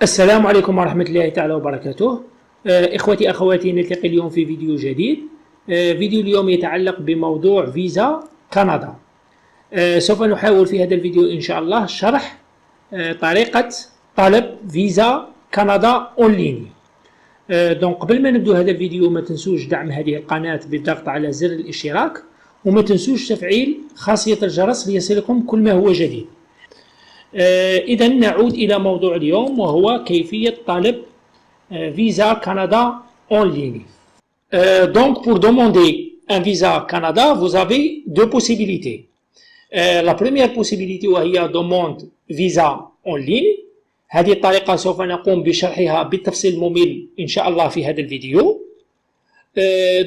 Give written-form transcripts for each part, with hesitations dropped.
السلام عليكم ورحمة الله تعالى وبركاته. إخوتي أخواتي، نلتقي اليوم في فيديو جديد. فيديو اليوم يتعلق بموضوع فيزا كندا. سوف نحاول في هذا الفيديو إن شاء الله شرح طريقة طلب فيزا كندا أونلاين. دونك قبل ما نبدو هذا الفيديو ما تنسوش دعم هذه القناة بالضغط على زر الاشتراك، وما تنسوش تفعيل خاصية الجرس ليصلكم كل ما هو جديد. إذا نعود إلى موضوع اليوم، وهو كيفية طلب visa Canada en ligne. Donc pour demander un visa Canada, vous avez deux possibilités. La première possibilité وهي demande visa en ligne. هذه الطريقة سوف نقوم بشرحها بالتفصيل ممل إن شاء الله في هذا الفيديو.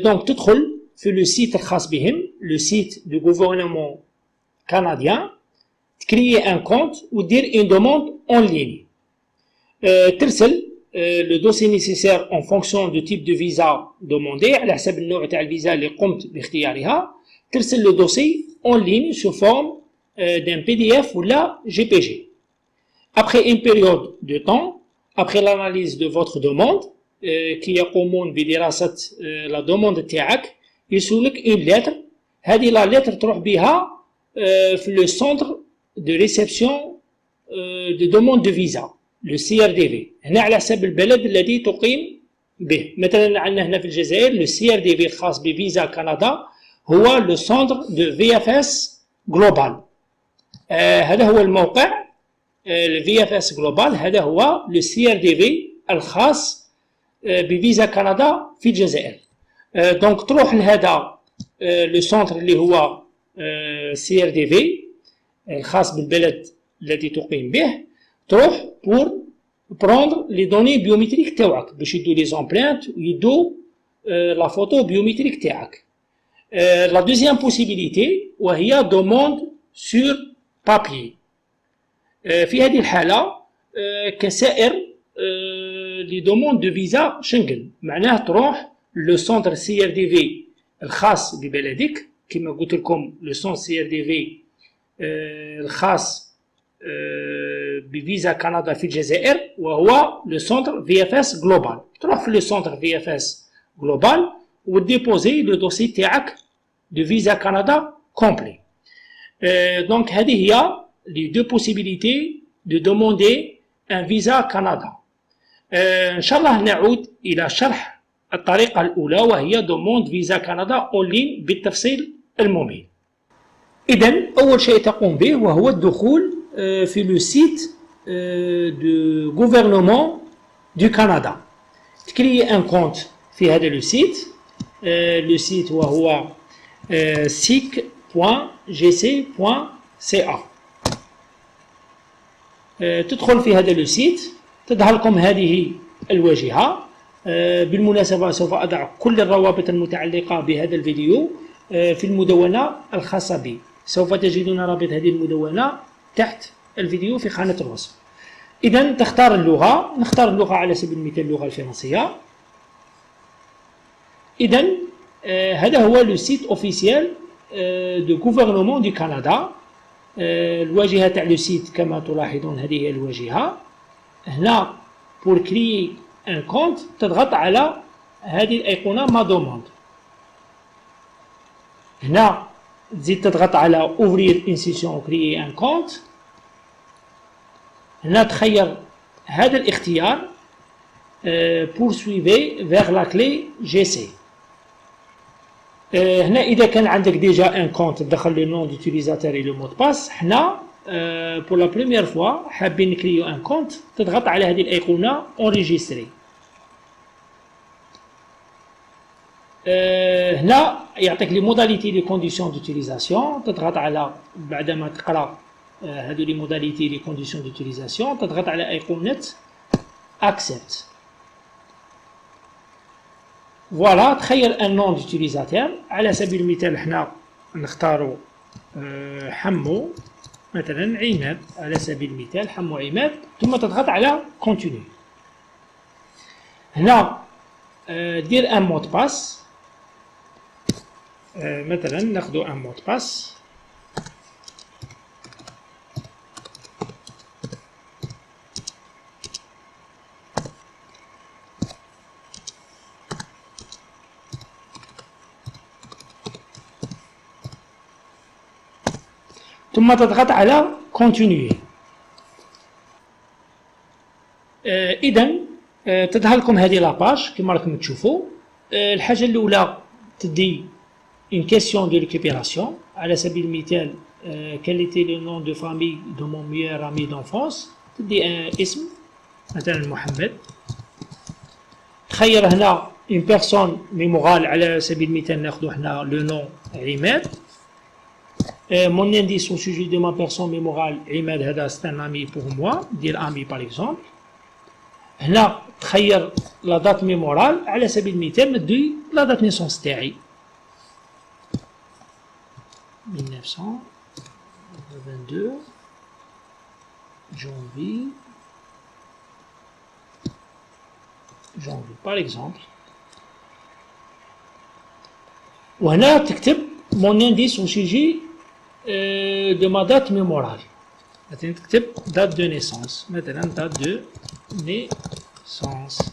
Donc تدخل في le site الخاص بهم، le site du gouvernement canadien، تكريي ان كونت ودير اون دوموند اون ليني. ترسل لو دوسي نيسيسير اون فونكسيون دو تيب دو فيزا دوموندي، على حسب النوع تاع الفيزا اللي قمت باختيارها. ترسل لو دوسي اون ليني سو فورم دان بي دي اف ولا جي بي جي. ابخي اون بيريود دو طون، ابخي لاناليز دو فوتر دوموند، كي يقومون بدراسه لا دوموند تاعك، يسولك اون لتر. هذه لا لتر تروح بها في لو سونتر de réception de demande de visa، le CRDV. هنا على حسب البلد الذي تقيم به. مثلا عندنا هنا في الجزائر le CRDV الخاص بفيزا كندا هو le centre de VFS Global. هذا هو الموقع le VFS Global، هذا هو le CRDV الخاص بفيزا كندا في الجزائر. دونك تروح لهذا le centre اللي هو CRDV الخاص بالبلد الذي تقيم به، تروح بور بروندر لي دوني بيومتريك تاعك، باش يدو لي زومبلانت ويدو لا فوتو بيومتريك تاعك. لا دوزيام بوسيبيليتي وهي دوموند سور بابي. في هذه الحالة كسائر لي دوموند دو فيزا شنغن، معناه تروح لو سونتر سي ار دي في الخاص ببلدك، كما قلت لكم لو سونتر سي ار دي في الخاص بفيزا كندا في الجزائر وهو لو سونتر في اف اس جلوبال. تروح في لو سونتر في اف اس جلوبال وديبوزي لو دوسي تاعك دو فيزا كندا كومبلي. دونك هذه هي لي دو بوسيبيليتي دو دوموندي ان فيزا كندا. ان شاء الله نعود الى شرح الطريقه الاولى، وهي دوموند فيزا كندا اون لين بالتفصيل الممل. إذن أول شيء تقوم به وهو الدخول في لو سيت دو غوفرنمون دو كندا. تكريي ان كونت في هذا لو سيت. لو سيت وهو sic.gc.ca. تدخل في هذا لو سيت، تظهر لكم هذه الواجهة. بالمناسبة سوف أضع كل الروابط المتعلقة بهذا الفيديو في المدونة الخاصة بي. سوف تجدون رابط هذه المدونة تحت الفيديو في خانة الوصف. إذن تختار اللغة، نختار اللغة على سبيل المثال اللغة الفرنسية. إذن هذا هو لو سيت اوفيسيال دو غوفرنمون دو كندا. الواجهة تاع لو سيت كما تلاحظون هذه هي الواجهة. هنا بور كريي ان كونت تضغط على هذه الأيقونة ما دوموند. هنا تزيد تضغط على اوفرير ان سيسيون وكريي ان كونت. هنا تخير هذا الاختيار poursuivez vers la clé GC. هنا اذا كان عندك ديجا ان كونت تدخل لو نون دوتيليزاتور و لو مود باس. حنا بور لا بروميير فوا حابين نكريو ان كونت، تضغط على هذه الايقونه اونريجيستري. هنا يعطيك لي موداليتي لي كونديسيون دوتيليزاسيون، تضغط على بعدما تقرا هذو لي موداليتي لي كونديسيون دوتيليزاسيون تضغط على ايقونه اكسبت. فوالا تخير ان نون دوتيليزاتور. على سبيل المثال حنا نختاروا حمو مثلا عماد، على سبيل المثال حمو عماد، ثم تضغط على كونتينيو. هنا دير ان مود باس، مثلا ناخذ ان مود باس. ثم تضغط على continuer. إذا تظهر لكم هذه لاباج كما راكم تشوفوا. الحاجة الأولى تدي une question de récupération. على سبيل المثال quel était le nom de famille de mon meilleur ami d'enfance. تدي اسم مثلا محمد. تخير هنا une personne mémorale على سبيل المثال ناخذ حنا le nom عماد. Mon indice au sujet de ma personne mémorale عماد هذا c'est un ami pour moi. دير ami par exemple. هنا تخير لا دات ميمورال على سبيل المثال ندوي لا دات نيسونس تاعي 1922 janvier par exemple. وهنا تكتب mon indice au sujet de ma date mémorale. مثلا تكتب date de naissance. مثلا date de naissance.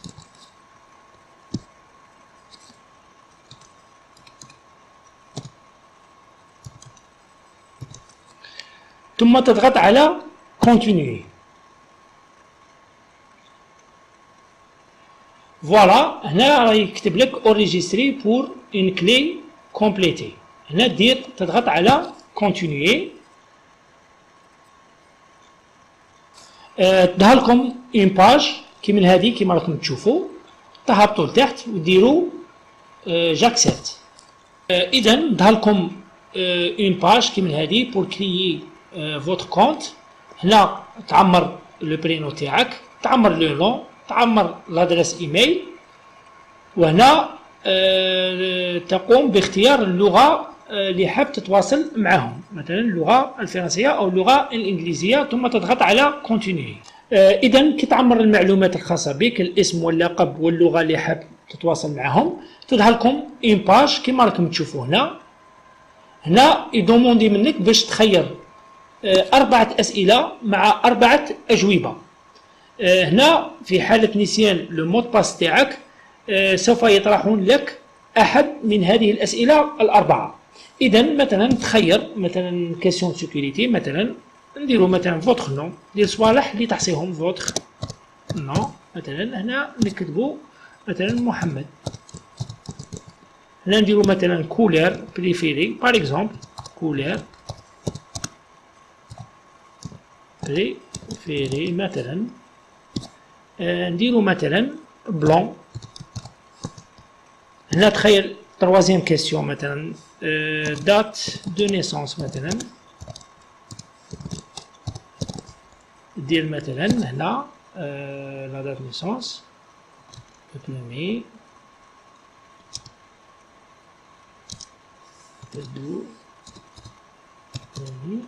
ثم تضغط على continuer. فوالا هنا راه يكتب لك enregistrer pour une clé complétée. هنا دير تضغط على continuer. تظهر لكم une page كيما هذه كيما راكم تشوفوا. تهبطوا لتحت وديروا j'accepte. إذا ظهر لكم une page كيما هذه pour créer votre compte. هنا تعمر لو برينو تاعك، تعمر لو نون، تعمر لادريس ايميل، وهنا تقوم باختيار اللغة اللي حاب تتواصل معهم، مثلا اللغة الفرنسية أو اللغة الإنجليزية، ثم تضغط على كونتينيي. إذا كي تعمر المعلومات الخاصة بك، الاسم واللقب واللغة اللي حاب تتواصل معهم، تظهر لكم اون باج كيما راكم تشوفوا هنا. هنا يدوموندي منك باش تخير 4 أسئلة مع 4 أجوبة. هنا في حالة نسيان لو مود باس تاعك سوف يطرحون لك أحد من هذه الأسئلة ال4. إذا مثلا تخير مثلا كيسيون سيكوريتي، مثلا نديرو مثلا فوتخ نون، دير صوالح اللي تحصيهم فوتخ نون. مثلا هنا نكتبو مثلا محمد. هنا نديرو مثلا كولير بريفيري باغ اكزومبل، كولير بريفيري مثلا. نديرو مثلا بلون. هنا تخيل تروازيام كيسيون مثلا دات دو نيسونس، مثلا دير مثلا هنا لا دات نيسونس بلومي دو بلومي.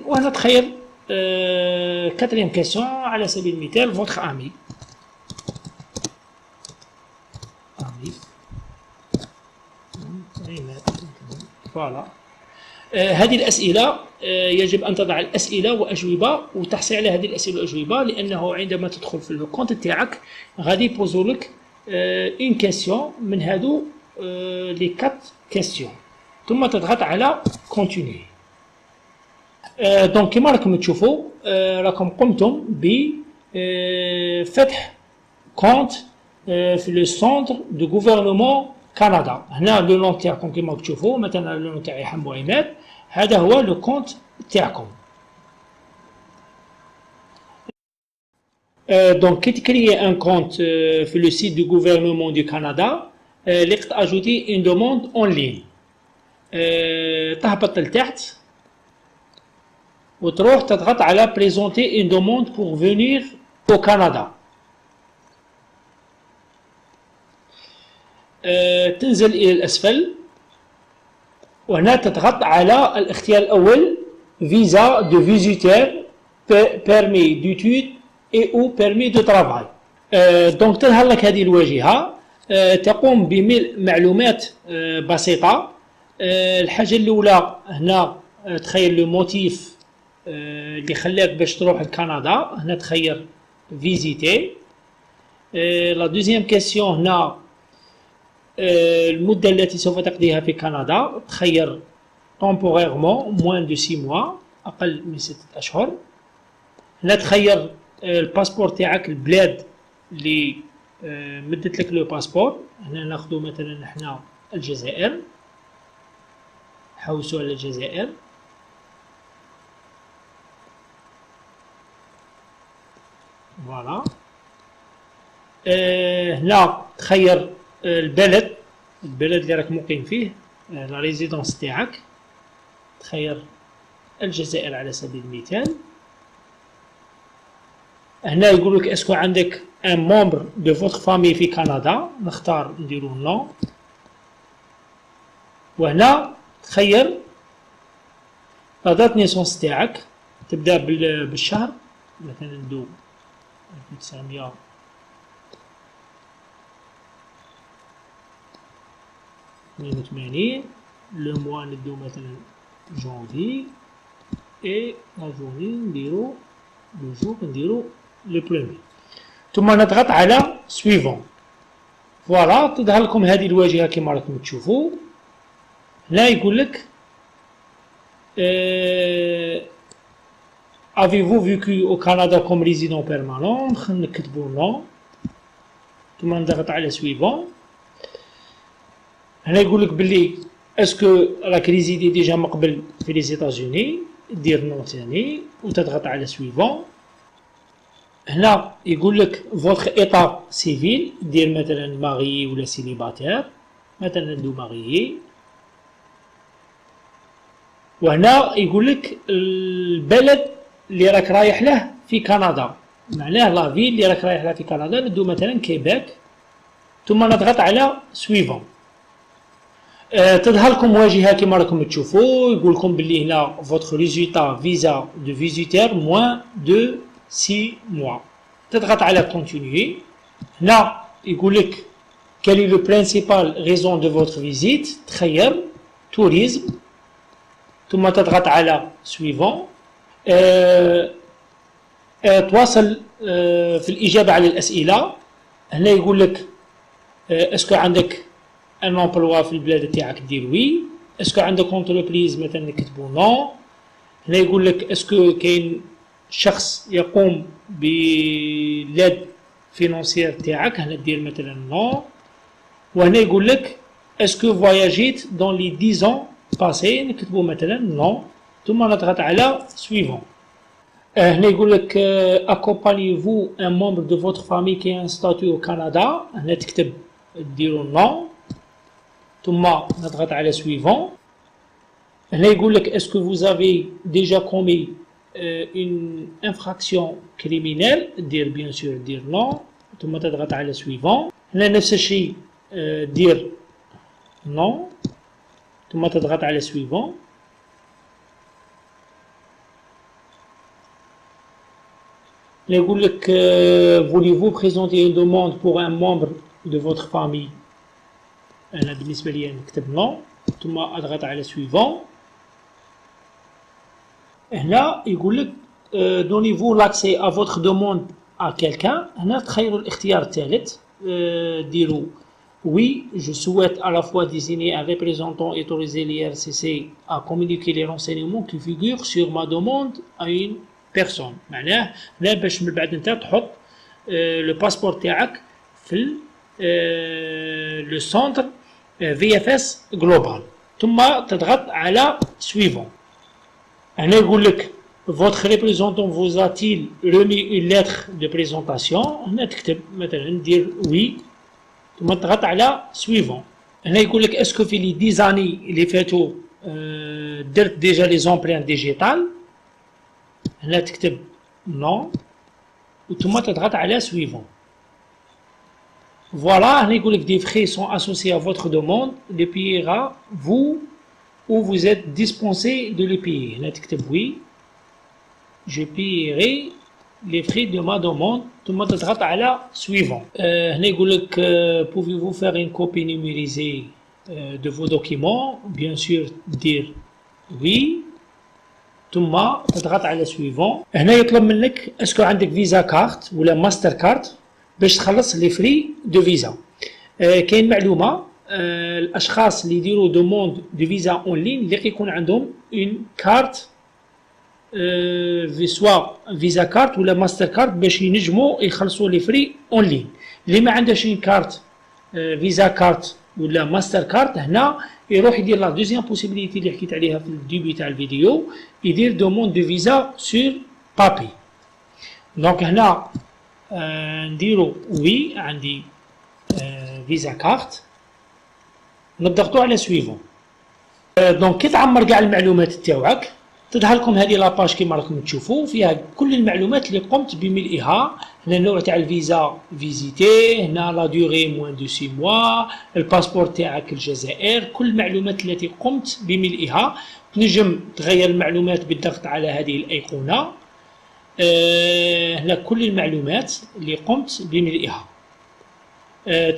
وهنا تخيل كاتريام كيسيون على سبيل المثال فوتخ امي. فوالا هذه الأسئلة يجب أن تضع الأسئلة وأجوبة وتحصي على هذه الأسئلة وأجوبة، لأنه عندما تدخل في الكونت تاعك غادي يبوزو لك اون كيسيون من هادو لي 4 كيسيون، ثم تضغط على كونتينيي. دونك كما راكم تشوفوا راكم قمتم بفتح كونت في لو سونتر دو غوفرنمون كندا. هنا لو نون تاعكم كما تشوفوا، مثلا لو نون تاعي حمو عماد، هذا هو لو كونت تاعكم. دونك كي تكريي ان كونت في لو سيت دو غوفرنمون دو كندا، ليك تاجوتي اون دوموند اون لين. تهبط لتحت وتروح تضغط على بريزونتي اون دوموند بور فينير او كندا. تنزل إلى الأسفل وهنا تضغط على الاختيار الأول فيزا دو فيزيتير بيرمي دوتود اي او بيرمي دو ترافاي. دونك تظهر لك هذه الواجهة، تقوم بمعلومات بسيطة. الحاجة الأولى هنا تخيل لو موتيف اللي خلاك باش تروح لكندا، هنا تخير فيزيتي. لا دوزيام كيسيون هنا المدة التي سوف تقضيها في كندا، تخير temporairement moins de 6 mois، أقل من 6 أشهر. هنا تخير الباسبور تاعك البلاد اللي مدت لك لو باسبور. هنا ناخذ مثلا نحنا الجزائر، حوسوا على الجزائر. فوالا. هنا تخير البلد اللي راك مقيم فيه، لا ريزيدونس تاعك. تخير الجزائر على سبيل المثال. هنا يقول لك اسكو عندك ان مومبر دو فوتر فامي في كندا، نختار نديرو نو. وهنا تخير لا دات نيسونس تاعك، تبدا بالشهر، مثلا ندو 1982. لو موا ندو مثلا جونفي، اي لا جورني نديرو لو جور نديرو لو بروميي، ثم نضغط على سويفون. فوالا تظهر لكم هذه الواجهه كما راكم تشوفوا. هنا يقول لك avez-vous vécu au Canada comme résident permanent، نكتبوا نو، ثم نضغط على سويفون. هنا يقول لك بلي اسكو راك ريزيدي ديجا من قبل في لي زيتازوني، دير نو ثاني وتضغط على سويفون. هنا يقول لك فوتر ايطا سيفيل، دير مثلا ماغيي ولا سيليباتير، مثلا ندو ماغيي. وهنا يقول لك البلد اللي راك رايح له في كندا، معناه لا فيل اللي راك رايح لها في كندا. ندو مثلا كيبيك، ثم نضغط على سويفون. تظهر لكم واجهه كما راكم تشوفوا، يقول لكم باللي هنا فوتر ريزولتا فيزا دو فيزيتير موان دو 6 mois. تضغط على كونتينيي. هنا يقول لك quel est le principal raison de votre visite، تخير توريزم، ثم تضغط على سويفون. تواصل في الإجابة على الأسئلة. هنا يقول لك اسكو عندك ان امبلوا في البلاد تاعك، دير وي. اسكو عندك اونتربريز، مثلا نكتبو نو. هنا يقول لك اسكو كاين شخص يقوم بلاد فينونسيير تاعك، هنا دير مثلا نو. وهنا يقول لك اسكو فواياجيت دون لي 10 ans باسي، نكتبو مثلا نو، ثم نضغط على سويفون. هنا يقول لك accompagnez-vous un membre de votre famille qui est installé au Canada، هنا تكتب ديرو نو، ثم نضغط على سويفون. هنا يقول لك اسكو vous avez déjà commis une infraction criminelle، دير بيان سور دير نو، ثم تضغط على سويفون. هنا نفس الشيء دير نو، ثم تضغط على سويفون. يقول لك voulez-vous présenter une demande pour un membre de votre famille، أنا بالنسبة لي نكتب نو، ثم أضغط على سويفون. هنا يقول لك donnez-vous l'accès à votre demande à quelqu'un، هنا تخيروا الاختيار الثالث، ديروا oui je souhaite à la fois désigner un représentant autorisé l'IRCC à communiquer les renseignements qui figurent sur ma demande à une personne. معناه هنا باش من بعد انت تحط لو باسبور تاعك في لو سونتر VFS جلوبال، ثم تضغط على سويفون. هنا يقول لك votre représentant vous a-t-il remis une lettre de présentation، هنا تكتب مثلا ندير وي، ثم تضغط على سويفون. هنا يقول لك اسكو في لي 10 années اللي فاتوا درت ديجا لي زومبرينت ديجيتال، هنا تكتب نو، ثم تضغط على سويفون. فوالا. هنا يقول لك des frais sont associés à votre demande، les payera vous ou vous êtes dispensé de les payer. هنا تكتب وي je paierai les frais de ma demande، ثم تضغط على سويفون. هنا يقول لك pouvez-vous faire une copie numérisée de vos documents، bien sûr دير وي، ثم تضغط على سويفون. هنا يطلب منك اسكو عندك فيزا كارت ولا ماستر كارت. باش تخلص لي فري دو فيزا. كاين معلومه، الاشخاص اللي يديروا دوموند دو فيزا اون لين اللي كيكون عندهم اون كارت سوا فيزا كارت ولا ماستر كارت باش ينجموا يخلصوا لي فري اون لين. اللي ما عندهش اون كارت فيزا كارت ولا ماستر كارت، هنا يروح يدير لا دوزيام بوسيبيليتي اللي حكيت عليها في الديبي تاع الفيديو، يدير دوموند دو فيزا سور بابي. دونك هنا نديرو وي، عندي فيزا كارت، نضغطو على سويفون. دونك كي تعمر كاع المعلومات تاوعك تظهر لكم هذه لاباج كيما راكم تشوفوا، فيها كل المعلومات اللي قمت بملئها. هنا النوع تاع الفيزا فيزيتي، هنا لا دوري موان دو 6 موا، الباسبور تاعك الجزائر، كل المعلومات التي قمت بملئها. تنجم تغير المعلومات بالضغط على هذه الايقونه. هنا كل المعلومات اللي قمت بملئها.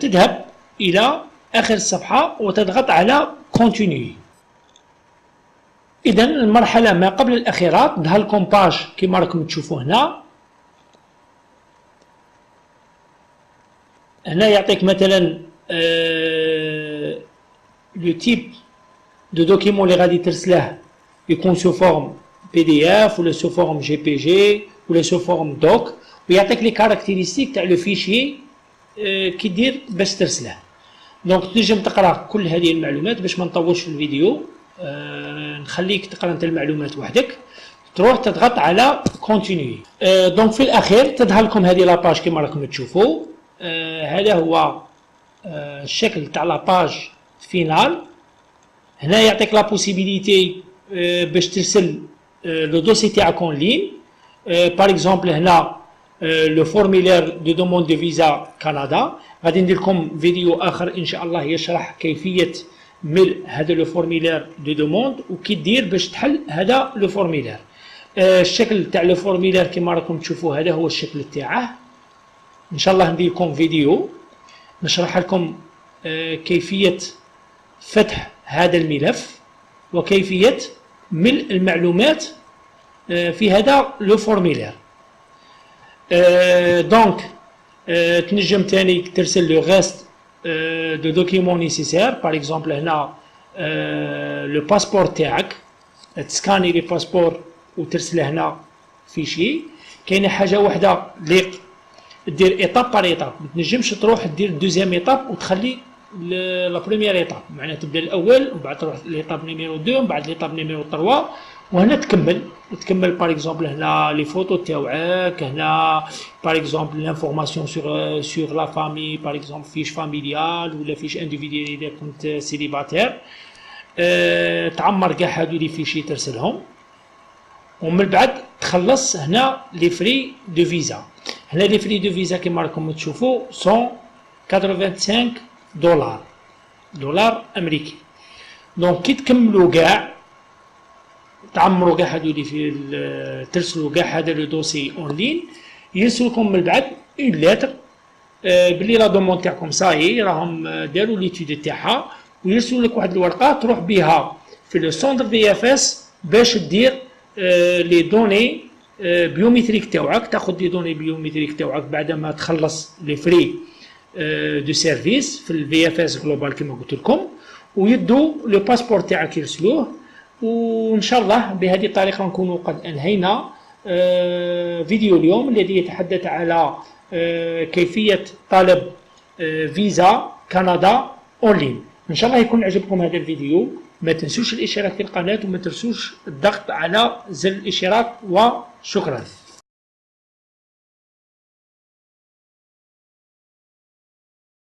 تذهب الى اخر الصفحه وتضغط على كونتينيو. اذا المرحله ما قبل الاخيره تظهر لكم باج كيما راكم تشوفوا هنا. هنا يعطيك مثلا لو تيب دو دوكيمون اللي غادي ترسله، يكون سو فورم بي دي اف ولا سو فورم جي بي جي ولا سو فورم دوك، ويعطيك لي كاركتيرستيك تاع لو فيشي كي دير باش ترسله. دونك تنجم تقرا كل هذه المعلومات. باش ما نطولش في الفيديو نخليك تقرا انت المعلومات وحدك. تروح تضغط على كونتينيو. دونك في الاخير تظهر لكم هذه لاباج كيما راكم تشوفوا. هذا هو الشكل تاع لاباج فينال. هنا يعطيك لا بوسيبيليتي باش ترسل لو دوسي تاعك اون لين. باغ اكزومبل هنا لو فورميلير دو دوموند دو فيزا كندا. غادي ندير لكم فيديو اخر ان شاء الله يشرح كيفيه ملء هذا لو فورميلير دو دوموند وكي دير باش تحل هذا لو فورميلير. الشكل تاع لو فورميلير كيما راكم تشوفوا هذا هو الشكل تاعه. ان شاء الله ندير لكم فيديو نشرح لكم كيفيه فتح هذا الملف وكيفيه ملء المعلومات في هذا لو فورميلير. دونك تنجم تاني ترسل لو غاست دو دوكيمون نيسيسير. باغ اكزومبل هنا لو باسبور تاعك، تسكاني لي باسبور وترسله هنا فيشي. كاينه حاجه واحده اللي دير ايطاب بار ايطاب، ما تنجمش تروح دير دوزيام ايطاب وتخلي لا بروميير ايطاب، معناها تبدا الاول ومن بعد تروح ليطاب نيميرو 2 ومن بعد ليطاب نيميرو 3 وهنا تكمل باغ اكزومبل هنا لي فوتو تاوعك، هنا باغ اكزومبل لانفورماسيون سور لا فامي، باغ اكزومبل فيش فاميليال ولا فيش انديفيديال اذا كنت سيليباتير. تعمر كاع هادو لي فيشي ترسلهم ومن بعد تخلص هنا لي فري دو فيزا. هنا لي فري دو فيزا كيما راكم تشوفوا 185 دولار امريكي. دونك كي تكملوا كاع تعمروا كاع هادو اللي في ترسلوا كاع هذا لو دوسي اون لين، يرسلكم من بعد اون ليتر بلي لا دوموند تاعكم صايي راهم داروا ليتود تاعها، ويرسلوا لك واحد الورقه تروح بها في لو سونتر في اف اس باش دير لي دوني بيوميتريك تاوعك. تاخذ لي دوني بيوميتريك تاوعك بعد ما تخلص لي فري دو سيرفيس في الفي اف اس جلوبال كما قلت لكم، ويدوا لو باسبور تاعك يرسلوه. وان شاء الله بهذه الطريقه نكونوا قد انهينا فيديو اليوم الذي يتحدث على كيفيه طلب فيزا كندا اونلاين. ان شاء الله يكون عجبكم هذا الفيديو. ما تنسوش الاشتراك في القناه وما تنسوش الضغط على زر الاشتراك وشكرا.